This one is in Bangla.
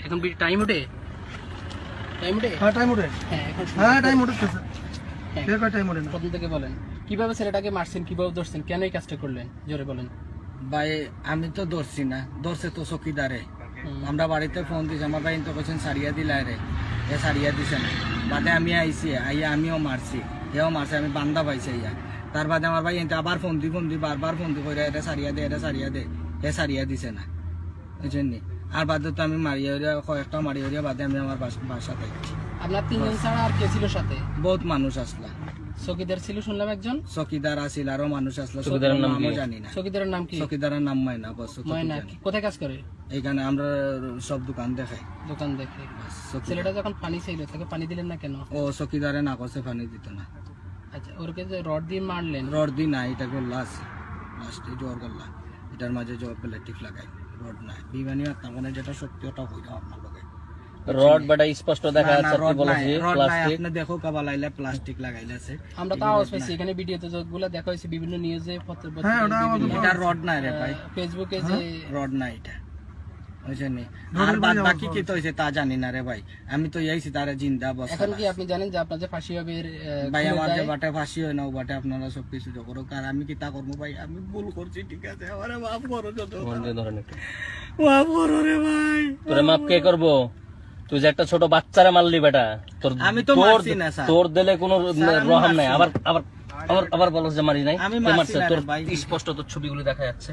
এখন টাইম উঠে প্রথম থেকে বলেন কিভাবে ছেলেটাকে মারছেন, কিভাবে ধরছেন, কেন এই কাজটা করলেন, জোরে বলেন। ভাই আমি তো ধরছি না, ধরছে তো চকিদারে। আমরা বাড়িতে ফোন দিছি, আমার ভাই তো বলছেন সারিয়া দিলাই রে, এ সারিয়া দিছে না। বাদে আমি আইছি, আইয়া আমিও মারছি, এও মারছে, আমি বান্দা পাইছি ইয়া। তার বাদে আমার ভাই আবার ফোন দি বারবার ফোন দি করে এটা সারিয়া দে, এটা সারিয়া দে, এ সারিয়া দিছে না, বুঝছেন নি। আর বাদে তো আমি মারিয়া কয়েকটা মারিয়া বাদে আমি আমার বাসাতে। আপনার তিনজন ছাড়া আর কে ছিল সাথে? বহুত মানুষ আসলা, চকিদার ছিল শুনলাম একজন, চকিদার আসিল, আরো মানুষ আসলো, চকিদারের নামও জানি না। চকিদারের নাম কি? চকিদারের নাম ময়না। ময়না কোথায় কাজ করে? এইখানে আমরা সব দোকান দেখাই। দোকান দেখে। ছেলেটা যখন পানি চাইল তাকে পানি দিলেন না কেন? ও চকিদারে না করছে, পানি দিত না। আচ্ছা, ওরকে যে রড দিয়ে মারলেন? রড দি না, এটা করলা লাস্টে জ্বর করলা, এটার মাঝে জ্বর প্লাস্টিক লাগাই, রড নাই বিমানি আর তার যেটা সত্যি ওটা হইল আপনার লগে। রড বাটা স্পষ্ট দেখা যাচ্ছে, আপনি বলেছি প্লাস্টিক। আপনি দেখো কাবা লাইলা প্লাস্টিক লাগাইলাছে। আমরা তো আওয়াজ পাইছি, এখানে ভিডিওতে যতগুলো দেখা হয়েছে বিভিন্ন নিউজে পত্র, এটা রড নাই রে ভাই, ফেসবুকে যে রড নাই এটা, বুঝছেন। আর বাদ বাকি কি তো হইছে তা জানি না রে ভাই, আমি তো এইছি তারে জিন্দা বসা। এখন কি আপনি জানেন যে আপনার যে ফাঁসি হবে? ভাই আমার যে বাটে ফাঁসি হয় না, ও বাটে আপনারা সবকিছু করো, আর আমি কি তা করবো ভাই? আমি ভুল করছি, ঠিক আছে, আমারে মাফ করো, যত মাফ করো রে ভাই। তোরে মাফ কে করবো? তুই যে একটা ছোট বাচ্চারে মারলি বেটা, তোর আমি তো মারছি না স্যার, তোর দিলে কোনো রহম নাই। আবার আবার আবার আবার বলছ যে মারি নাই, আমি তোর মারছি না তোর ভাই, স্পষ্ট তোর ছবিগুলো দেখা যাচ্ছে।